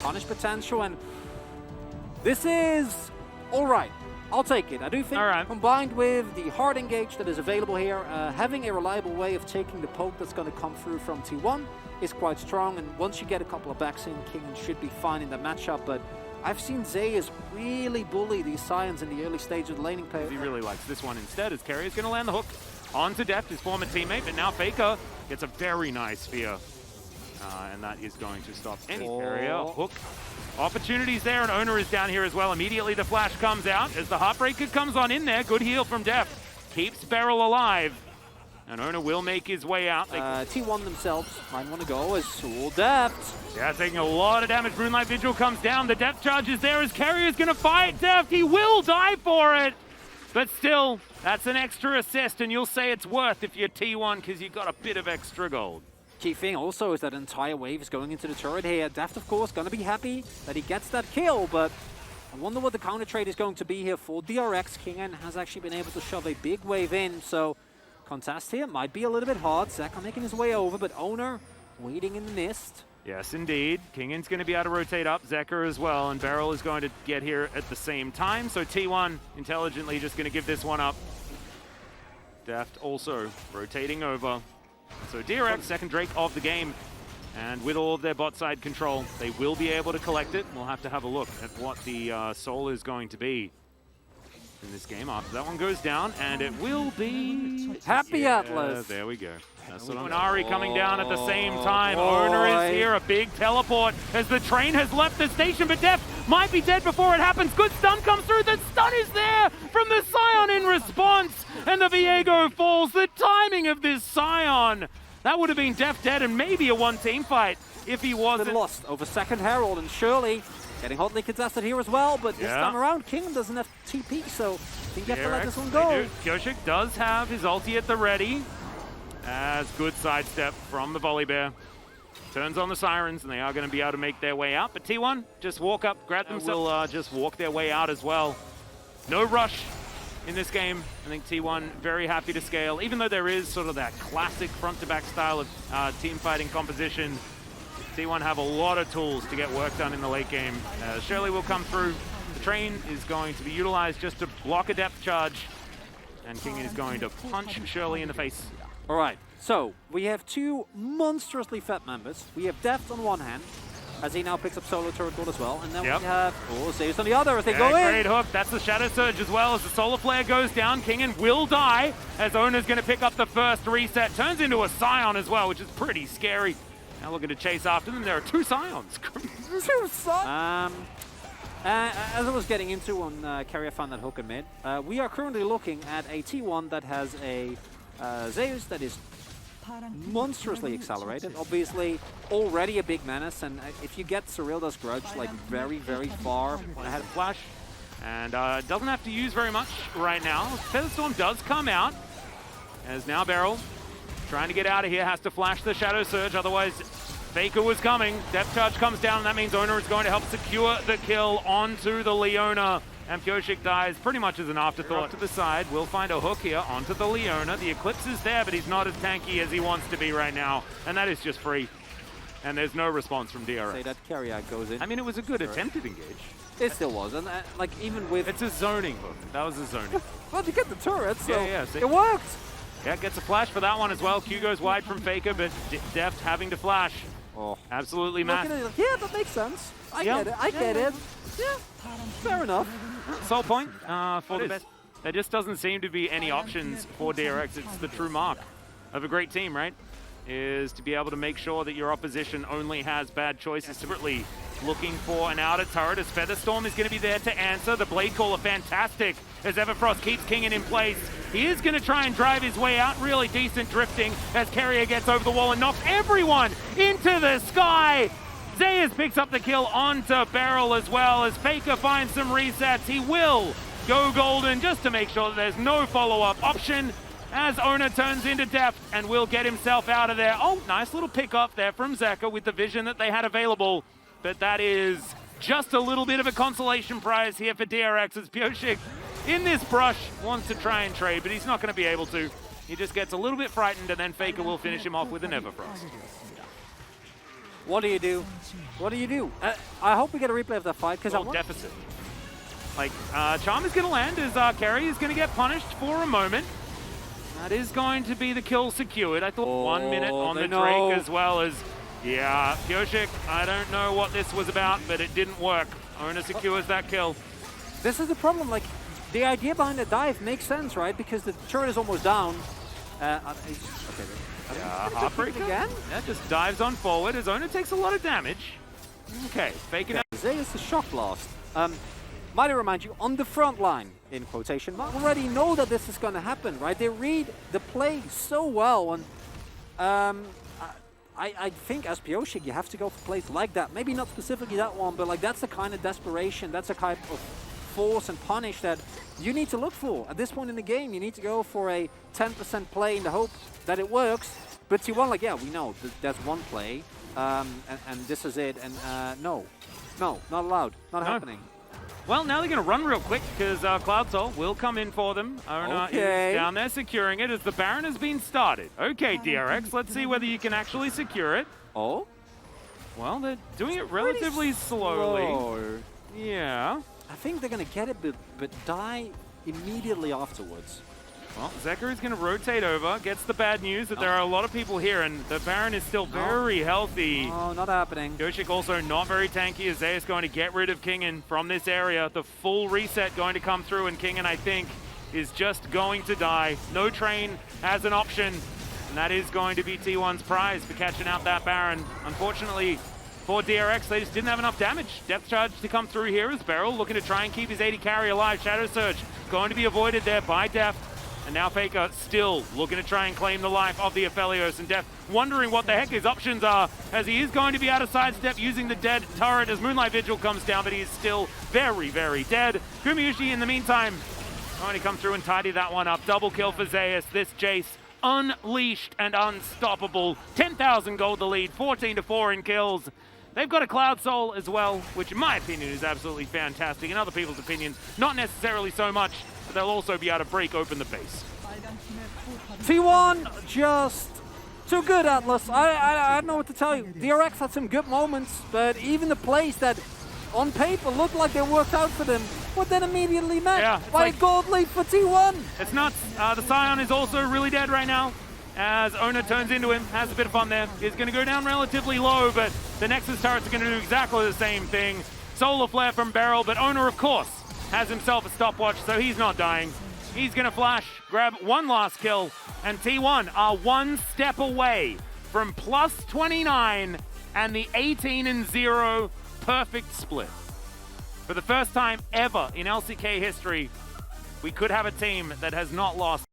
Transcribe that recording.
punish potential, and this is all right. I'll take it. I do think combined with the hard engage that is available here, having a reliable way of taking the poke that's going to come through from T1 is quite strong. And once you get a couple of backs in, Kingen should be fine in the matchup. But I've seen Zeus really bully these Scions in the early stage of the laning play. He really likes this one instead, as Carry is going to land the hook onto Deft, his former teammate, but now Faker gets a very nice spear. And that is going to stop any barrier. Hook. Opportunities there, and Owner is down here as well. Immediately the flash comes out as the Heartbreaker comes on in there. Good heal from Deft. Keeps Beryl alive. And Owner will make his way out. T1 themselves might want to go as Soul Deft. Yeah, taking a lot of damage. Moonlight Vigil comes down. The Deft charge is there as Carrier's going to fight Deft. He will die for it. But still, that's an extra assist, and you'll say it's worth if you're T1 because you got a bit of extra gold. Key thing also is that entire wave is going into the turret here. Deft, of course, going to be happy that he gets that kill, but I wonder what the counter trade is going to be here for DRX. Kingen has actually been able to shove a big wave in, so contest here might be a little bit hard. Zeka making his way over, but Owner waiting in the mist. Yes, indeed. Kingen's going to be able to rotate up, Zeka as well, and Beryl is going to get here at the same time, so T1 intelligently just going to give this one up. Deft also rotating over. So DRX, second Drake of the game, and with all of their bot side control, they will be able to collect it. We'll have to have a look at what the soul is going to be in this game after that one goes down, and it will be Happy Atlas. There we go. That's what I'm Ari coming down at the same time. Owner is here, a big teleport as the train has left the station, but Deft might be dead before it happens. Good stun comes through. The stun is there from the Scion in response, and the Viego falls. The timing of this Scion, that would have been Deft dead and maybe a one-team fight if he wasn't. Lost over second Herald, and Shirley getting hotly contested here as well, but this time around, King doesn't have TP, so he gets to let this one go. Kyoshik does have his ulti at the ready, as good sidestep from the Volley Bear. Turns on the Sirens, and they are going to be able to make their way out, but T1 just walk up, grab themselves, will just walk their way out as well. No rush in this game. I think T1 very happy to scale, even though there is sort of that classic front-to-back style of team fighting composition. T1 have a lot of tools to get work done in the late game. Shirley will come through. The train is going to be utilized just to block a depth charge, and King is going to punch Shirley in the face. All right, so we have two monstrously fat members. We have Deft on one hand, as he now picks up solo turret gold as well, and then we have Zeus on the other as they go in. Great hook. That's the Shadow Surge as well as the Solar Flare goes down. Kingen will die as Owner's going to pick up the first reset. Turns into a Scion as well, which is pretty scary. Now looking to chase after them. There are two Scions. Two Scions! As I was getting into when Carrier found that hook in mid, we are currently looking at a T1 that has a Zeus that is monstrously accelerated. Obviously, already a big menace, and if you get Cyrilda's Grudge like very, very far ahead of Flash, and doesn't have to use very much right now. Featherstorm does come out, as now Beryl trying to get out of here, has to flash the Shadow Surge, otherwise Faker was coming. Depth charge comes down, and that means Owner is going to help secure the kill onto the Leona. And Kyoshik dies pretty much as an afterthought. To the side, we'll find a hook here onto the Leona. The Eclipse is there, but he's not as tanky as he wants to be right now. And that is just free. And there's no response from DRX. Say that Carrier goes in. I mean, it was a good attempted engage. It still was, and like even with... It's a zoning hook. That was a zoning. Well, you get the turret, so see? It worked. Yeah, gets a flash for that one as well. Q goes wide from Faker, but Deft having to flash. Oh. Absolutely mad. Yeah, that makes sense. I get it. I get it. Yeah, fair enough. Sole point for the best. There just doesn't seem to be any options for DRX. It's the true mark of a great team, right? Is to be able to make sure that your opposition only has bad choices. Separately looking for an outer turret as Featherstorm is going to be there to answer. The Blade Caller fantastic as Everfrost keeps Kingen in place. He is going to try and drive his way out. Really decent drifting as Carrier gets over the wall and knocks everyone into the sky. Zeus picks up the kill onto Beryl as well as Faker finds some resets. He will go golden just to make sure that there's no follow-up option as Owner turns into Deft and will get himself out of there. Oh, nice little pick up there from Zeka with the vision that they had available. But that is just a little bit of a consolation prize here for DRX as Kyoshik in this brush wants to try and trade, but he's not going to be able to. He just gets a little bit frightened, and then Faker will finish him off with an Everfrost. What do you do? What do you do? I hope we get a replay of that fight because I want deficit. Like, Charm is going to land as Kerry is going to get punished for a moment. That is going to be the kill secured. I thought 1 minute on the Drake as well as, yeah, Pioshik, I don't know what this was about, but it didn't work. Owner secures that kill. This is the problem, like, the idea behind the dive makes sense, right? Because the turret is almost down. Okay, yeah, Heartbreaker again? Yeah, just dives on forward. His owner takes a lot of damage. Okay, faking it. Zeus the shock blast. Might I remind you, on the front line, in quotation marks, already know that this is going to happen, right? They read the play so well, and I think as Pioshik, you have to go for plays like that. Maybe not specifically that one, but like that's the kind of desperation, that's the kind of force and punish that you need to look for. At this point in the game, you need to go for a 10% play in the hope that it works. But T1, like, yeah, we know that's one play, and this is it, and no, not allowed, not happening. Well, now they're going to run real quick because Cloud Soul will come in for them. Owner is down there securing it as the Baron has been started. Okay, DRX, let's see whether you can actually secure it. Oh? Well, they're doing it relatively slowly. Slow. Yeah. I think they're going to get it, but die immediately afterwards. Well, Zekir is going to rotate over, gets the bad news that there are a lot of people here, and the Baron is still very healthy. Oh, not happening. Pioshik also not very tanky, as Zeus going to get rid of Kingen from this area. The full reset going to come through, and Kingen, I think, is just going to die. No train has an option, and that is going to be T1's prize for catching out that Baron. Unfortunately, for DRX, they just didn't have enough damage. Depth charge to come through here as Beryl looking to try and keep his 80 carry alive. Shadow Surge going to be avoided there by Def. And now Faker still looking to try and claim the life of the Aphelios, and Def wondering what the heck his options are, as he is going to be out of sidestep using the dead turret as Moonlight Vigil comes down, but he is still very, very dead. Gumayushi in the meantime going to come through and tidy that one up. Double kill for Zeus. This Jace unleashed and unstoppable. 10,000 gold the lead, 14-4 in kills. They've got a Cloud Soul as well, which in my opinion is absolutely fantastic. In other people's opinions, not necessarily so much, but they'll also be able to break open the base. T1 just too good, Atlas. I don't know what to tell you. DRX had some good moments, but even the plays that on paper looked like they worked out for them were then immediately met by a gold lead for T1. It's nuts. The Scion is also really dead right now, as Owner turns into him, has a bit of fun there. He's going to go down relatively low, but the Nexus turrets are going to do exactly the same thing. Solar Flare from Beryl, but Owner, of course, has himself a stopwatch, so he's not dying. He's going to flash, grab one last kill, and T1 are one step away from plus 29 and the 18-0 perfect split. For the first time ever in LCK history, we could have a team that has not lost